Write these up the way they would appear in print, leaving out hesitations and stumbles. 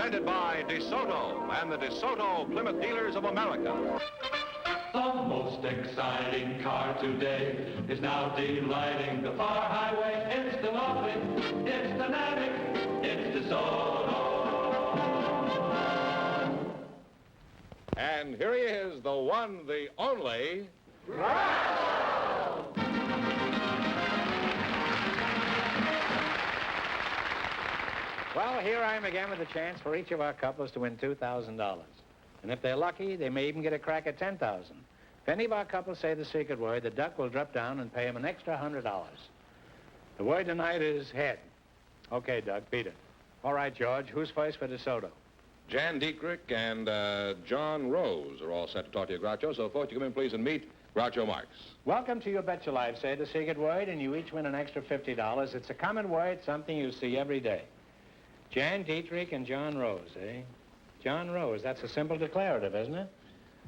Presented by DeSoto and the DeSoto Plymouth Dealers of America. The most exciting car today is now delighting the far highway. It's the lovely, it's the dynamic, it's DeSoto. And here he is, the one, the only... Well, here I am again with a chance for each of our couples to win $2,000. And if they're lucky, they may even get a crack at $10,000. If any of our couples say the secret word, the duck will drop down and pay him an extra $100. The word tonight is head. Okay, Duck, beat it. All right, George, who's first for DeSoto? Jan Dietrich and John Roese are all set to talk to you, Groucho. So, folks, you come in, please, and meet Groucho Marx. Welcome to You Bet Your Life. Say the secret word, and you each win an extra $50. It's a common word, something you see every day. Jan Dietrich and John Roese, eh? John Roese, that's a simple declarative, isn't it?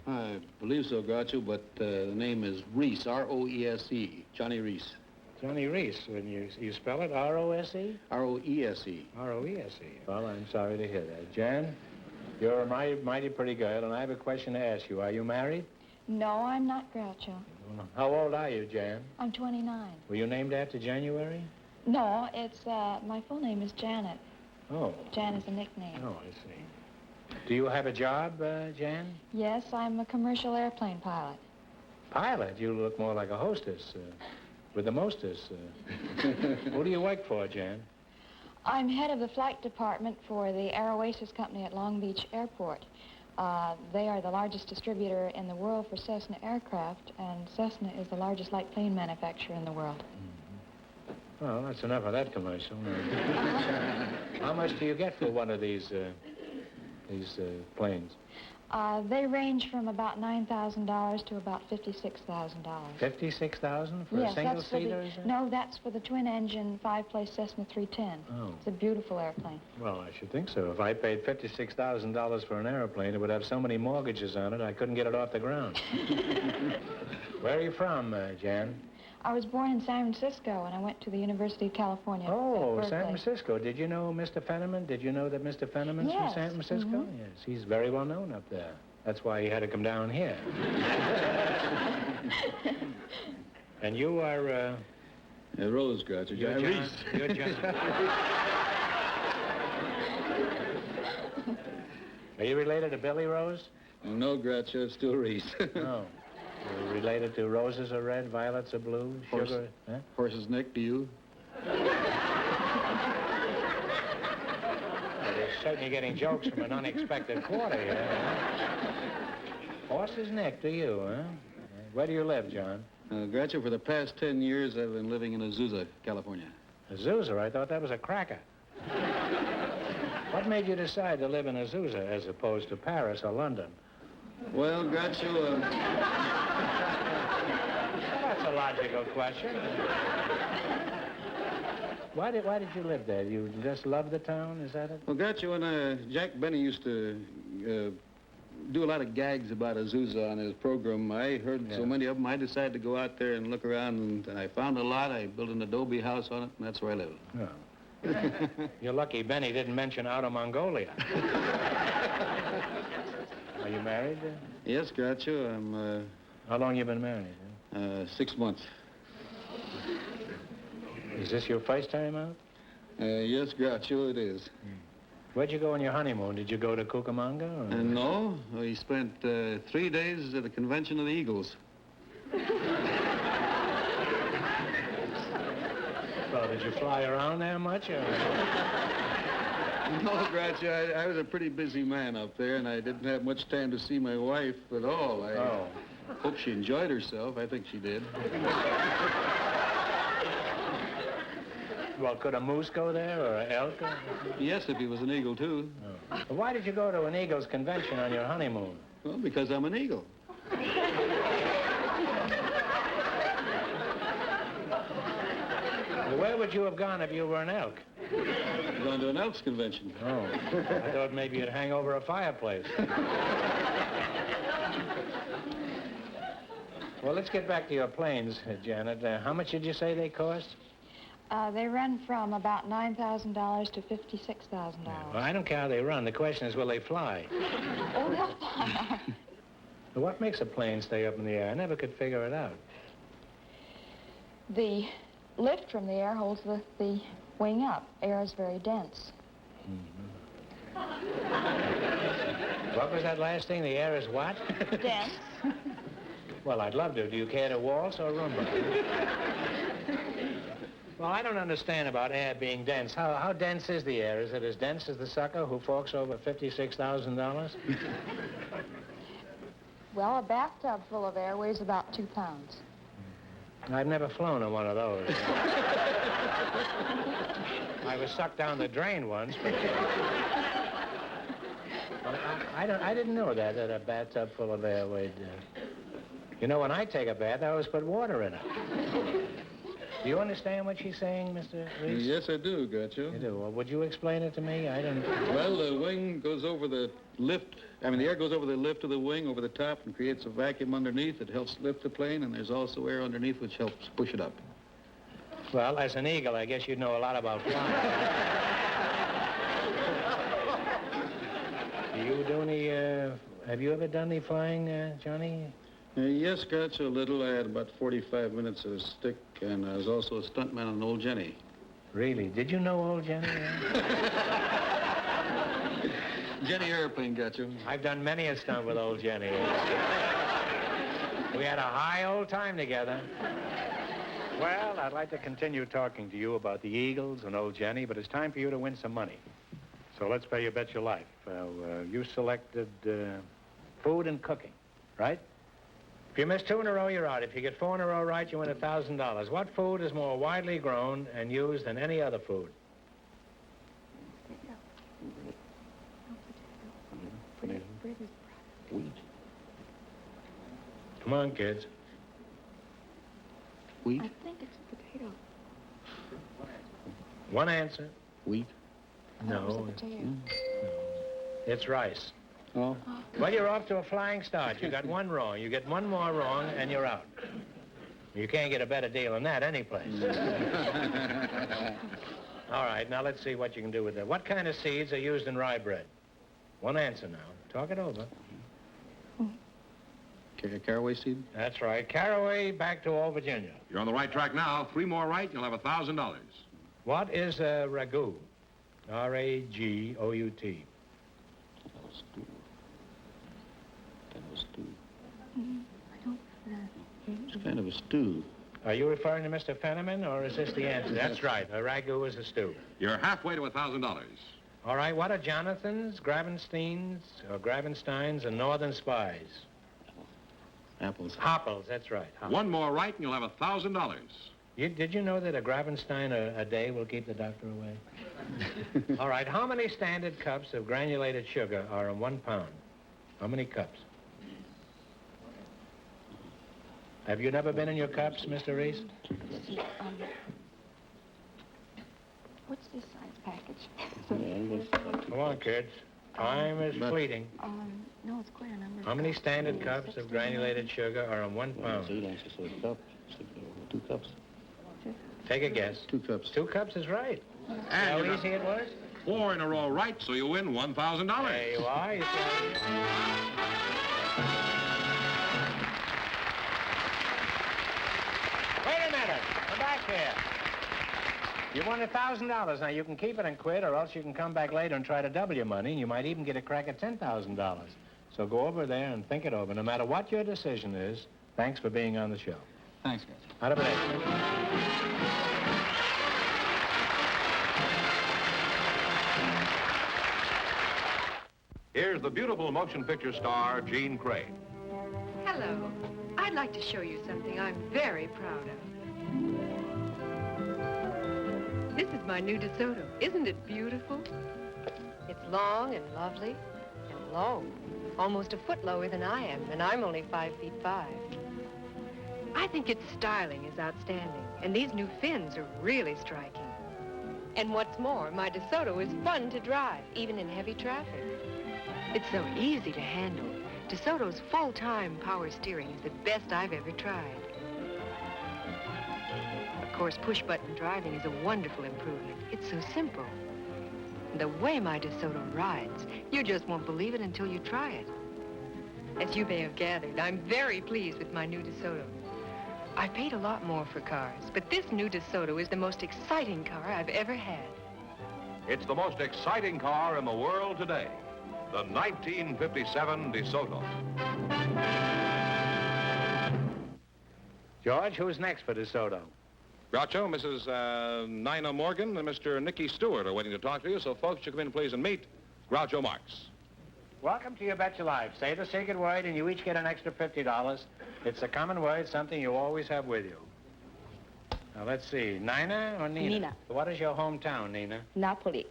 I believe so, Groucho, but the name is Roese, R-O-E-S-E, Johnny Roese. Johnny Roese, when you spell it R-O-S-E? R-O-E-S-E. R-O-E-S-E. Well, I'm sorry to hear that. Jan, you're a mighty pretty girl, and I have a question to ask you. Are you married? No, I'm not, Groucho. How old are you, Jan? I'm 29. Were you named after January? No, it's, my full name is Janet. Oh. Jan is a nickname. Oh, I see. Do you have a job, Jan? Yes, I'm a commercial airplane pilot. Pilot? You look more like a hostess, with the mostess. Who do you work for, Jan? I'm head of the flight department for the Air Oasis company at Long Beach Airport. They are the largest distributor in the world for Cessna aircraft, and Cessna is the largest light plane manufacturer in the world. Well, that's enough of that commercial. How much do you get for one of these planes? They range from about $9,000 to about $56,000. $56,000 for a single-seater? No, that's for the twin-engine, five-place Cessna 310. Oh. It's a beautiful airplane. Well, I should think so. If I paid $56,000 for an airplane, it would have so many mortgages on it, I couldn't get it off the ground. Where are you from, Jan? I was born in San Francisco, and I went to the University of California. Oh, San Francisco. Did you know Mr. Fenneman? Did you know that Mr. Fenneman's from San Francisco? Mm-hmm. Yes, he's very well known up there. That's why he had to come down here. And you are, Rose, Groucho. You're John. You're John. Are you related to Billy Rose? No, Groucho, it's still Roese. No. You're related to roses are red, violets are blue, sugar... Huh? Horse's neck to you? Well, you're certainly getting jokes from an unexpected quarter here. Horse's neck to you, huh? Where do you live, John? Groucho, for the past 10 years, I've been living in Azusa, California. Azusa? I thought that was a cracker. What made you decide to live in Azusa as opposed to Paris or London? Well, Groucho, That's a logical question. Why did you live there? You just love the town? Is that it? well, Groucho, when Jack Benny used to do a lot of gags about Azusa on his program, I heard so many of them, I decided to go out there and look around, and I found a lot. I built an adobe house on it, and that's where I live. Oh. You're lucky Benny didn't mention Outer Mongolia. Are you married? Yes, Groucho, I'm... How long you been married? 6 months. Is this your first time out? Yes, Groucho, it is. Where'd you go on your honeymoon? Did you go to Cucamonga? Or... No, we spent 3 days at the convention of the Eagles. Well, did you fly around there much? Or... No, Groucho, I was a pretty busy man up there, and I didn't have much time to see my wife at all. I hope she enjoyed herself. I think she did. Well, could a moose go there, or an elk? Or... Yes, if he was an eagle, too. Oh. Well, why did you go to an Eagles convention on your honeymoon? Well, because I'm an eagle. Well, where would you have gone if you were an elk? Going to an Elks convention. Oh, I thought maybe you'd hang over a fireplace. Well, let's get back to your planes, Janet. How much did you say they cost? They run from about $9,000 to $56,000. Well, I don't care how they run. The question is, will they fly? Oh, they'll fly. Well, what makes a plane stay up in the air? I never could figure it out. The lift from the air holds the wing up. Air is very dense. What was that last thing? The air is what? Dense. Well, I'd love to. Do you care to waltz or rumba? Well, I don't understand about air being dense. How dense is the air? Is it as dense as the sucker who forks over $56,000? Well, a bathtub full of air weighs about 2 pounds. I've never flown in one of those. I was sucked down the drain once, but... Well, I didn't know that a bathtub full of air weighed... You know, when I take a bath, I always put water in it. Do you understand what she's saying, Mr. Reese? Yes, I do, Groucho. You do. Well, would you explain it to me? I don't... Well, the wing goes over the lift. I mean, the air goes over the lift of the wing, over the top, and creates a vacuum underneath that helps lift the plane, and there's also air underneath which helps push it up. Well, as an eagle, I guess you'd know a lot about flying. Do you do any, have you ever done any flying, Johnny? Yes, Groucho, a little. I had about 45 minutes of a stick, and I was also a stuntman on Old Jenny. Really? Did you know old Jenny? Jenny Airplane, Groucho. I've done many a stunt with old Jenny. We had a high old time together. Well, I'd like to continue talking to you about the Eagles and old Jenny, but it's time for you to win some money. So let's play You Bet Your Life. You selected food and cooking, right? If you miss 2 in a row, you're out. If you get 4 in a row right, you win $1,000. What food is more widely grown and used than any other food? Wheat. Come on, kids. Wheat? I think it's potato. One answer. Wheat. No. It's rice. Oh. Well, you're off to a flying start. You got 1 wrong. You get 1 more wrong, and you're out. You can't get a better deal than that anyplace. All right, now let's see what you can do with that. What kind of seeds are used in rye bread? 1 answer now. Talk it over. Caraway seed? That's right. Caraway, back to Old Virginia. You're on the right track now. 3 more right, you'll have $1,000. What is a ragout? R-A-G-O-U-T. It's kind of a stew. Are you referring to Mr. Fenneman, or is this the answer? That's right. A ragout is a stew. You're halfway to $1,000. All right, what are Jonathans, Gravensteins, or Gravensteins, and Northern Spies? Apples. Hopples, that's right. Hopples. 1 more right, and you'll have $1,000. Did you know that a Gravenstein a day will keep the doctor away? All right, how many standard cups of granulated sugar are in 1 pound? How many cups? Have you never been in your cups, Mr. Reese? What's this size package? Come on, kids. Time is fleeting. No, it's clear number. How many standard cups of granulated sugar are in 1 pound? 2 cups. Take a guess. 2 cups. 2 cups is right. And How you got easy it was? 4 in a row right, so you win $1,000. There you are. You see how easy- Wait a minute. Come back here. You won $1,000. Now, you can keep it and quit, or else you can come back later and try to double your money, and you might even get a crack at $10,000. So go over there and think it over. No matter what your decision is, thanks for being on the show. Thanks, guys. Out of it. Here's the beautiful motion picture star, Jean Craig. Hello. I'd like to show you something I'm very proud of. This is my new DeSoto. Isn't it beautiful? It's long and lovely and low. Almost a foot lower than I am, and I'm only 5 feet 5. I think its styling is outstanding, and these new fins are really striking. And what's more, my DeSoto is fun to drive, even in heavy traffic. It's so easy to handle. DeSoto's full-time power steering is the best I've ever tried. Of course, push-button driving is a wonderful improvement. It's so simple. The way my DeSoto rides, you just won't believe it until you try it. As you may have gathered, I'm very pleased with my new DeSoto. I paid a lot more for cars, but this new DeSoto is the most exciting car I've ever had. It's the most exciting car in the world today, the 1957 DeSoto. George, who's next for DeSoto? Groucho, Mrs. Nina Morgan and Mr. Nicky Stewart are waiting to talk to you, so folks, you come in please and meet Groucho Marx. Welcome to You Bet Your Life. Say the secret word and you each get an extra $50. It's a common word, something you always have with you. Now, let's see. Nina or Nina? Nina. What is your hometown, Nina? Napoli,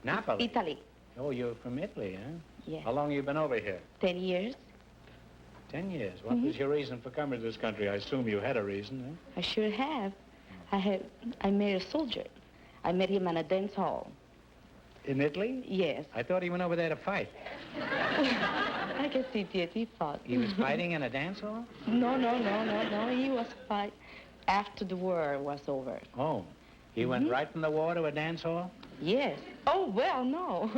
Napoli. Italy. Oh, you're from Italy, huh? Yes. How long have you been over here? 10 years. 10 years. What was your reason for coming to this country? I assume you had a reason, huh? I sure have. I met a soldier. I met him in a dance hall. In Italy? Yes. I thought he went over there to fight. I guess he did. He fought. He was fighting in a dance hall? No. He was fight after the war was over. Oh. He went right from the war to a dance hall? Yes. Oh, well, no.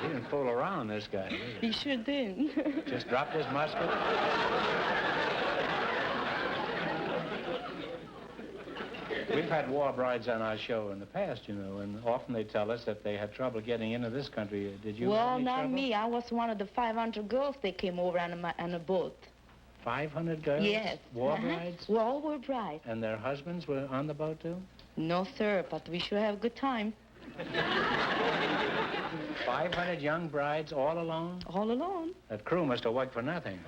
He didn't fool around, this guy, did he? He sure did. Just dropped his musket? We've had war brides on our show in the past, you know, and often they tell us that they had trouble getting into this country. Did you have Well, any not trouble? me. I was one of the 500 girls that came over on a boat. 500 girls? Yes. War brides? We all were brides. And their husbands were on the boat, too? No, sir, but we sure have a good time. 500 young brides all alone? All alone. That crew must have worked for nothing.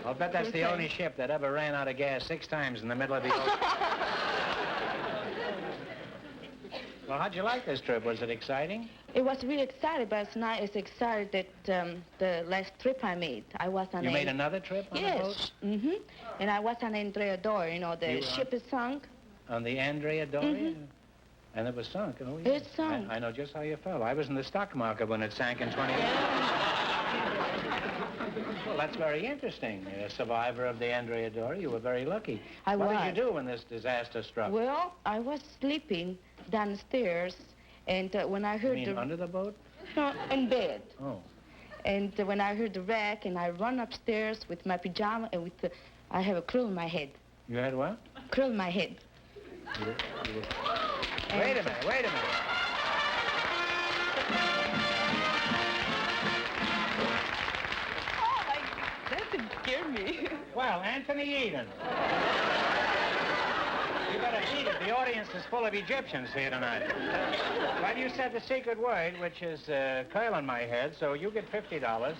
I'll bet that's the only ship that ever ran out of gas 6 times in the middle of the ocean. Well, how'd you like this trip? Was it exciting? It was really exciting, but it's not as exciting that the last trip I made. I was on You made another trip on the boat? Yes. And I was on Andrea Doria. You know, the You, ship is sunk. On the Andrea Doria? And it was sunk. Oh, yeah. It sunk. I know just how you felt. I was in the stock market when it sank in 20 Well, that's very interesting. A survivor of the Andrea Doria. You were very lucky. I What was. did you do when this disaster struck? Well, I was sleeping downstairs, and when I You heard mean under the boat? No, in bed. Oh. And when I heard the wreck, and I run upstairs with my pajama, and with I have a curl in my head. You had what? Curl in my head. Wait a minute. Oh, that didn't scare me. Well, Anthony Eden. You better eat it. The audience is full of Egyptians here tonight. Well, you said the secret word, which is curl in my head, so you get $50,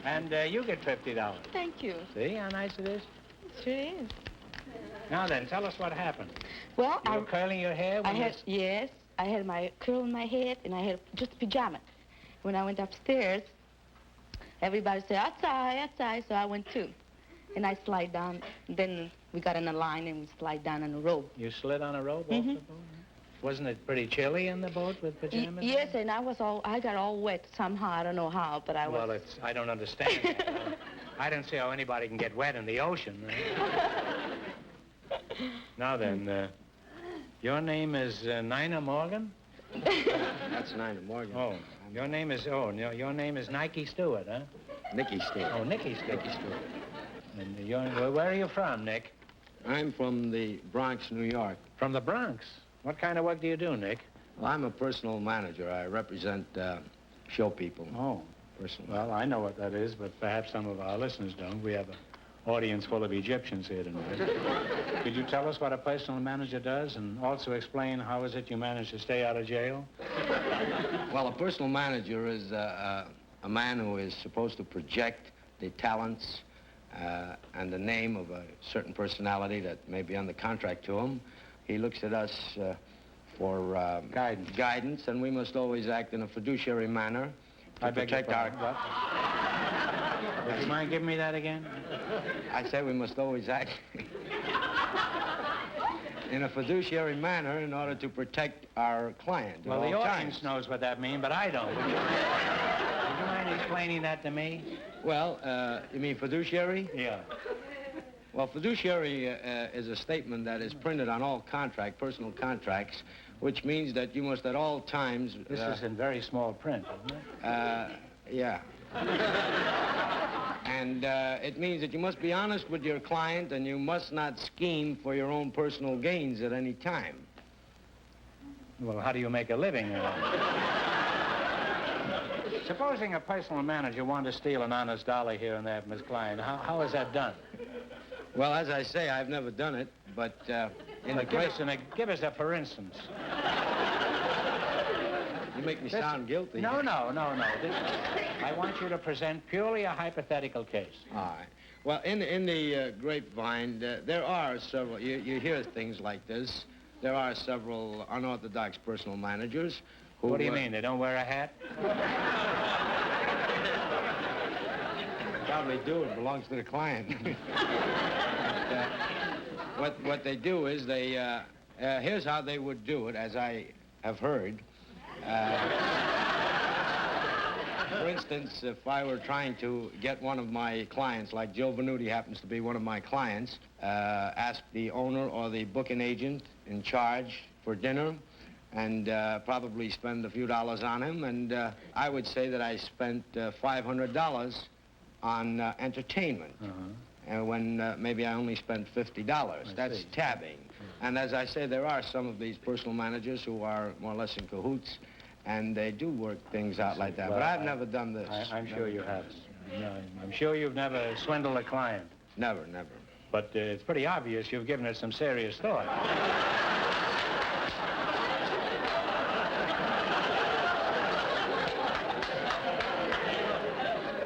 and you get $50. Thank you. See how nice it is? It sure is. Now then, tell us what happened. Well, You were curling your hair when yes, I had my curl in my head, and I had just pajama. When I went upstairs, everybody said, outside, so I went too. And I slide down. Then we got in a line, and we slide down on a rope. You slid on a rope off the boat? Wasn't it pretty chilly in the boat with pajamas? Yes, and I got all wet somehow. I don't know how, but I was. Well, I don't understand that. I don't see how anybody can get wet in the ocean. Now then, your name is Nina Morgan? That's Nina Morgan. Oh, your name is Nicky Stewart, huh? Nicky Stewart. Oh, Nicky Stewart. And where are you from, Nick? I'm from the Bronx, New York. From the Bronx. What kind of work do you do, Nick? Well, I'm a personal manager. I represent show people. Oh. Personal. Well, I know what that is, but perhaps some of our listeners don't. We have an audience full of Egyptians here tonight. Could you tell us what a personal manager does, and also explain how is it you manage to stay out of jail? Well, a personal manager is a man who is supposed to project the talents and the name of a certain personality that may be on the contract to him. He looks at us for guidance, and we must always act in a fiduciary manner to protect our... What? Would you mind giving me that again? I say we must always act in a fiduciary manner in order to protect our client. Well, the audience knows what that means, but I don't. Would you mind explaining that to me? Well, you mean fiduciary? Yeah. Well, fiduciary is a statement that is printed on all personal contracts, which means that you must at all times... This is in very small print, isn't it? Yeah. And it means that you must be honest with your client and you must not scheme for your own personal gains at any time. Well, how do you make a living? Supposing a personal manager wanted to steal an honest dollar here and there from his client, how is that done? Well, as I say, I've never done it, but give us a for instance. You make me sound guilty. No. I want you to present purely a hypothetical case. All right. Well, in the grapevine, there are several, you hear things like this. There are several unorthodox personal managers who... What do you mean, they don't wear a hat? Probably do. It belongs to the client. What they do is they... here's how they would do it, as I have heard. For instance, if I were trying to get one of my clients, like Joe Venuti happens to be one of my clients, ask the owner or the booking agent in charge for dinner and probably spend a few dollars on him, and I would say that I spent $500 on entertainment, and when maybe I only spent $50. That's tabbing. And as I say, there are some of these personal managers who are more or less in cahoots, and they do work things out like that. Well, but I've never done this. I'm sure you haven't. No, I'm sure you've never swindled a client. Never. But it's pretty obvious you've given it some serious thought.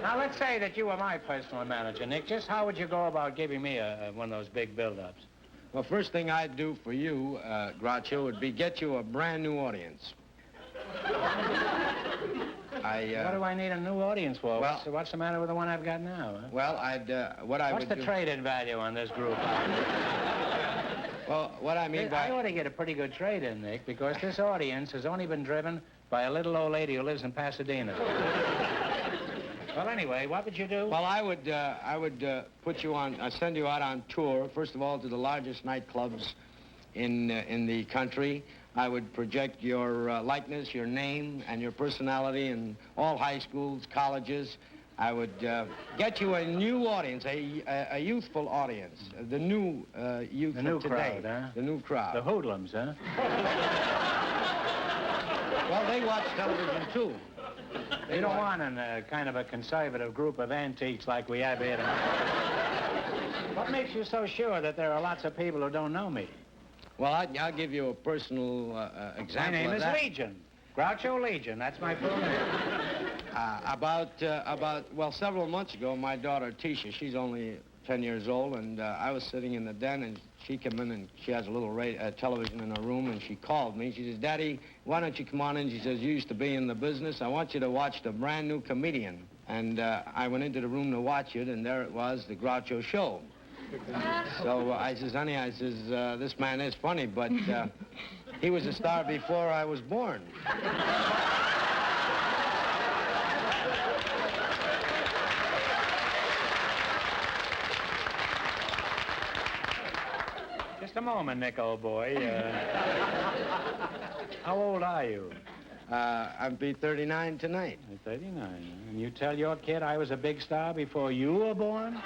Now, let's say that you were my personal manager, Nick. Just how would you go about giving me one of those big build-ups? Well, first thing I'd do for you, Groucho, would be get you a brand new audience. What do I need a new audience for? Well, what's the matter with the one I've got now? Huh? Well, What's the trade-in value on this group? Well, what I mean by... I ought to get a pretty good trade-in, Nick, because this audience has only been driven by a little old lady who lives in Pasadena. Well, anyway, what would you do? Well, I would put you on, send you out on tour, first of all, to the largest nightclubs in the country. I would project your likeness, your name, and your personality in all high schools, colleges. I would get you a new audience, a youthful audience, the new youth of today. Crowd, huh? The new crowd. The hoodlums, huh? Well, they watch television, too. They don't want a kind of a conservative group of antiques like we have here tonight. What makes you so sure that there are lots of people who don't know me? Well, I'll give you a personal example. My name of is that. Legion. Groucho Legion. That's my full name. Well, several months ago, my daughter, Tisha, she's only 10 years old, and I was sitting in the den, and she came in, and she has a little television in her room, and she called me. She says, Daddy, why don't you come on in? She says, you used to be in the business. I want you to watch the brand new comedian. And I went into the room to watch it, and there it was, the Groucho Show. So I says, honey, this man is funny, but he was a star before I was born. Just a moment, Nick, old boy. How old are you? I'll be 39 tonight. 39. And you tell your kid I was a big star before you were born?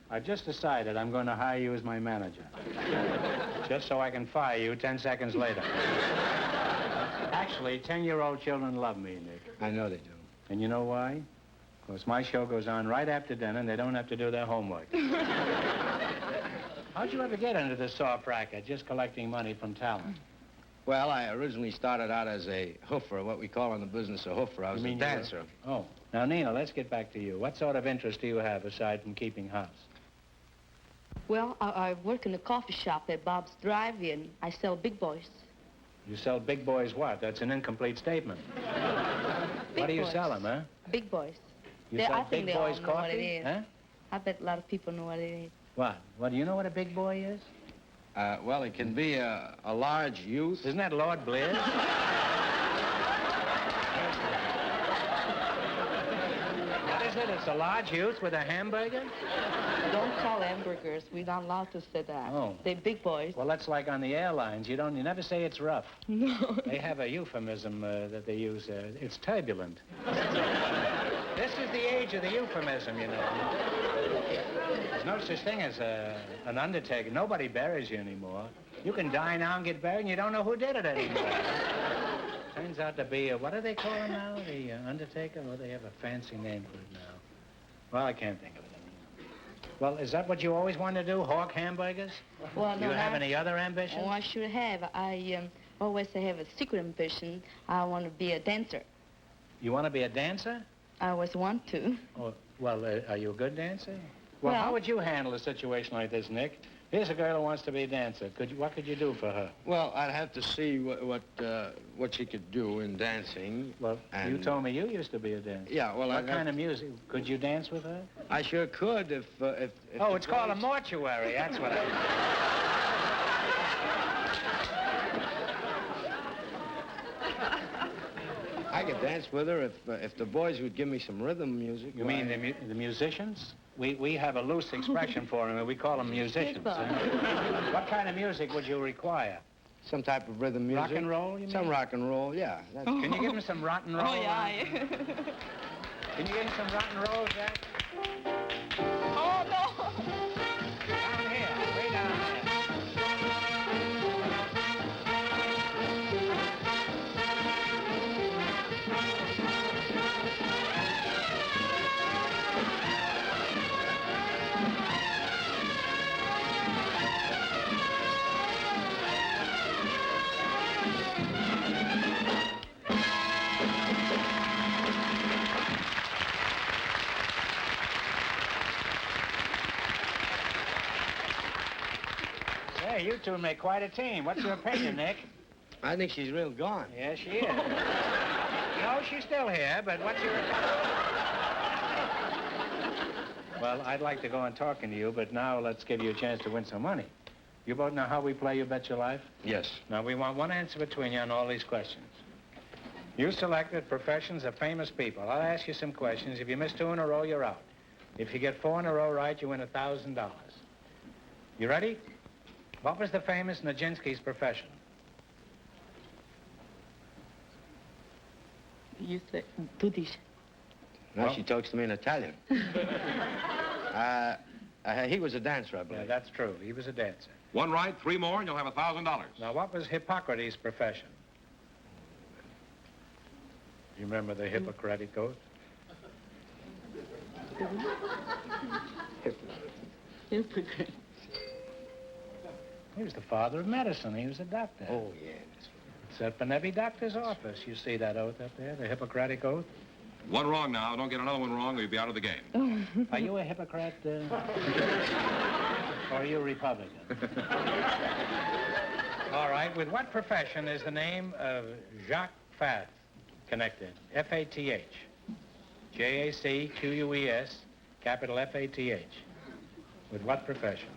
I've just decided I'm going to hire you as my manager. Just so I can fire you 10 seconds later. Actually, 10-year-old children love me, Nick. I know they do. And you know why? Because my show goes on right after dinner and they don't have to do their homework. How'd you ever get into the soft racket, just collecting money from talent? Well, I originally started out as a hoofer, what we call in the business a hoofer. I was a dancer. Oh. Now, Nina, let's get back to you. What sort of interest do you have aside from keeping house? Well, I work in a coffee shop at Bob's Drive-In. I sell big boys. You sell big boys what? That's an incomplete statement. What do you sell them, huh? Big boys. You sell I think big they all boys know what it coffee? is. Huh? I bet a lot of people know what it is. What? Well, do you know what a big boy is? Well, it can be a large youth. Isn't that Lord Blair? What is it? It's a large youth with a hamburger? Don't call hamburgers. We're not allowed to say that. Oh. They're big boys. Well, that's like on the airlines. You never say it's rough. No. They have a euphemism that they use. It's turbulent. This is the age of the euphemism, you know. There's no such thing as an undertaker. Nobody buries you anymore. You can die now and get buried, and you don't know who did it anymore. Turns out to be, what do they call him now? The undertaker? Well, they have a fancy name for it now. Well, I can't think of it anymore. Well, is that what you always wanted to do, hawk hamburgers? Well, Do you have any other ambitions? Oh, I should have. I always have a secret ambition. I want to be a dancer. You want to be a dancer? I always want to. Oh, well, are you a good dancer? Well, how would you handle a situation like this, Nick? Here's a girl who wants to be a dancer. What could you do for her? Well, I'd have to see what she could do in dancing. Well, you told me you used to be a dancer. Yeah, well, What kind of music? Could you dance with her? I sure could if Oh, it's called a mortuary. That's what I could dance with her if the boys would give me some rhythm music. You mean the musicians? We have a loose expression for them, and we call them musicians. What kind of music would you require? Some type of rhythm music. Rock and roll, you mean? Some rock and roll, yeah. Can you give them some rock and roll? Oh, yeah. Can you give them some rock and roll, Jack? Oh, no. Down here, way down there. Hey, you two make quite a team. What's your opinion, Nick? I think she's real gone. Yeah, she is. No, she's still here, but what's your... Well, I'd like to go on talking to you, but now let's give you a chance to win some money. You both know how we play You Bet Your Life? Yes. Now, we want one answer between you on all these questions. You selected professions of famous people. I'll ask you some questions. If you miss 2 in a row, you're out. If you get 4 in a row right, you win $1,000. You ready? What was the famous Nijinsky's profession? You say, do this. Now she talks to me in Italian. He was a dancer, I believe. Yeah, that's true. He was a dancer. 1 right, 3 more, and you'll have $1,000. Now, what was Hippocrates' profession? You remember the Hippocratic Oath? Hypocrite. He was the father of medicine. He was a doctor. Oh, yeah, that's right. Except in every doctor's office. You see that oath up there, the Hippocratic Oath? 1 wrong now. Don't get another one wrong or you'll be out of the game. Are you a hypocrite? Or are you a Republican? All right. With what profession is the name of Jacques Fath connected? F-A-T-H. J-A-C-Q-U-E-S, capital F-A-T-H. With what profession?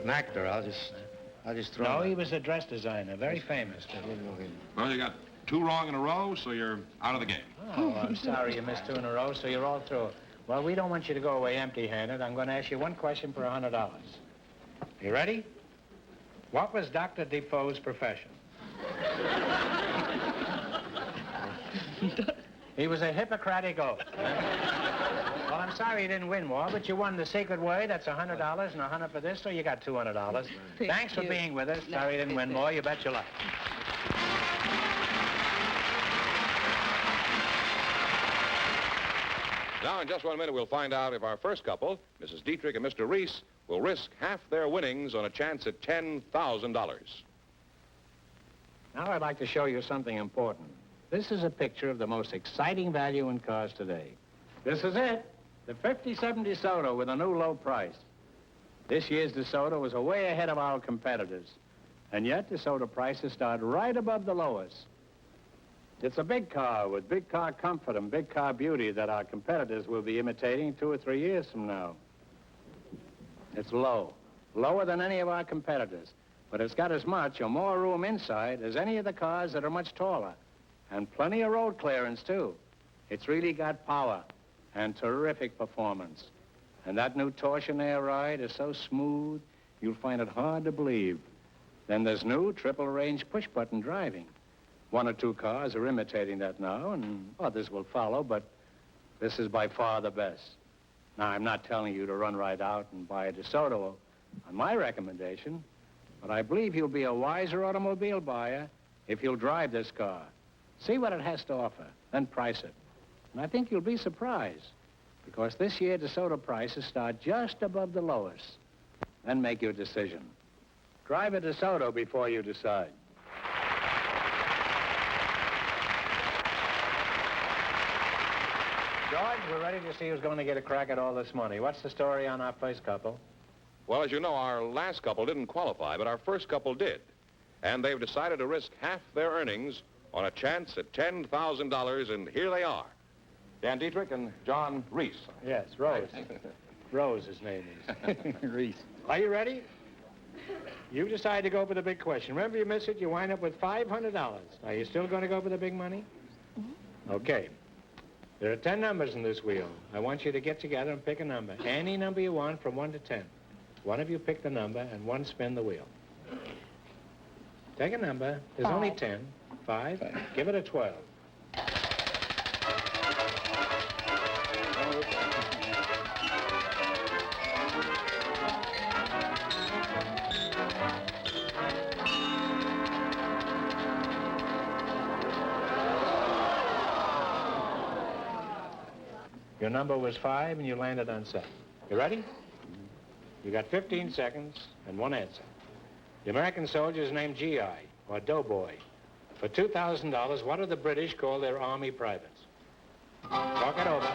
An actor, I'll just throw No, him he was a dress designer, very famous. I didn't know him. Well, you got 2 wrong in a row, so you're out of the game. Oh, I'm sorry you missed 2 in a row, so you're all through. Well, we don't want you to go away empty-handed. I'm going to ask you one question for $100. You ready? What was Dr. Defoe's profession? He was a Hippocratic Oath. Well, I'm sorry you didn't win more, but you won the secret word. That's $100 and 100 for this, so you got $200. Thanks for being with us. Sorry you didn't win more. You bet your life. Now, in just 1 minute, we'll find out if our first couple, Mrs. Dietrich and Mr. Roese, will risk half their winnings on a chance at $10,000. Now I'd like to show you something important. This is a picture of the most exciting value in cars today. This is it, the 50-70 DeSoto with a new low price. This year's DeSoto was way ahead of our competitors. And yet DeSoto prices start right above the lowest. It's a big car with big car comfort and big car beauty that our competitors will be imitating 2 or 3 years from now. It's low, lower than any of our competitors. but it's got as much or more room inside as any of the cars that are much taller. And plenty of road clearance, too. It's really got power and terrific performance. And that new torsionaire ride is so smooth, you'll find it hard to believe. Then there's new triple-range push-button driving. One or two cars are imitating that now, and others will follow, but this is by far the best. Now, I'm not telling you to run right out and buy a DeSoto on my recommendation, but I believe you'll be a wiser automobile buyer if you'll drive this car. See what it has to offer, then price it. And I think you'll be surprised, because this year DeSoto prices start just above the lowest. Then make your decision. Drive a DeSoto before you decide. George, we're ready to see who's going to get a crack at all this money. What's the story on our first couple? Well, as you know, our last couple didn't qualify, but our first couple did. And they've decided to risk half their earnings on a chance at $10,000, and here they are. Dan Dietrich and John Roese. Yes, Roese. Rose, his name is. Reese. Are you ready? You decided to go for the big question. Remember, you miss it, you wind up with $500. Are you still going to go for the big money? Mm-hmm. Okay. There are 10 numbers in this wheel. I want you to get together and pick a number. Any number you want from 1 to 10. One of you pick the number and one spin the wheel. Take a number. There's only 10. 5. Give it a 12. Your number was 5, and you landed on 7. You ready? You got 15 seconds and one answer. The American soldiers named GI, or Doughboy. For $2,000, what do the British call their army privates? Talk it over.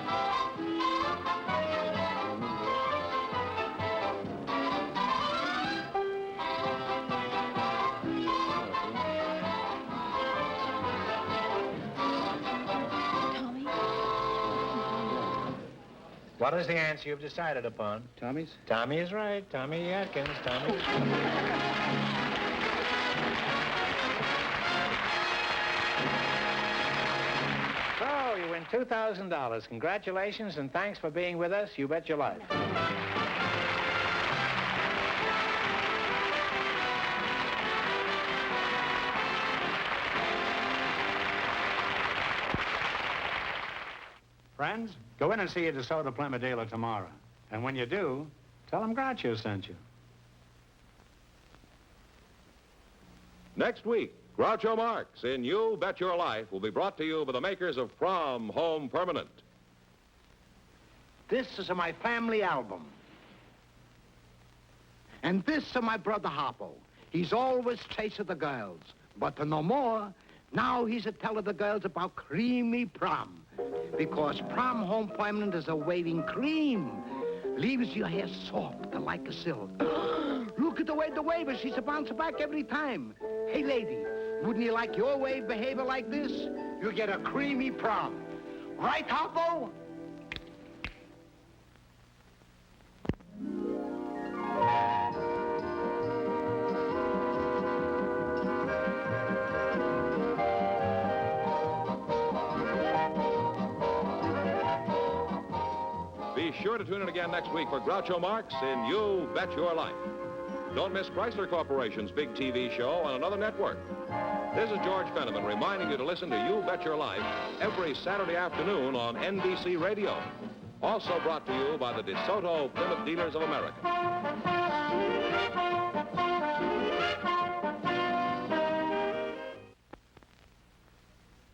What is the answer you've decided upon? Tommy's? Tommy is right. Tommy Atkins. Tommy. So, you win $2,000. Congratulations, and thanks for being with us. You bet your life. Friends, go in and see a DeSoto Plymouth dealer tomorrow. And when you do, tell them Groucho sent you. Next week, Groucho Marx in You Bet Your Life will be brought to you by the makers of Prom Home Permanent. This is my family album. And this is my brother Harpo. He's always chasing the girls. But no more, now he's a telling the girls about creamy prom. Because Prom Home Permanent is a waving cream. Leaves your hair soft like a silk. Look at the way the wave is. She's a bounce back every time. Hey, lady, wouldn't you like your wave behavior like this? You get a creamy prom. Right, Harpo? Be sure to tune in again next week for Groucho Marx in You Bet Your Life. Don't miss Chrysler Corporation's big TV show on another network. This is George Fenneman reminding you to listen to You Bet Your Life every Saturday afternoon on NBC Radio. Also brought to you by the DeSoto Plymouth Dealers of America.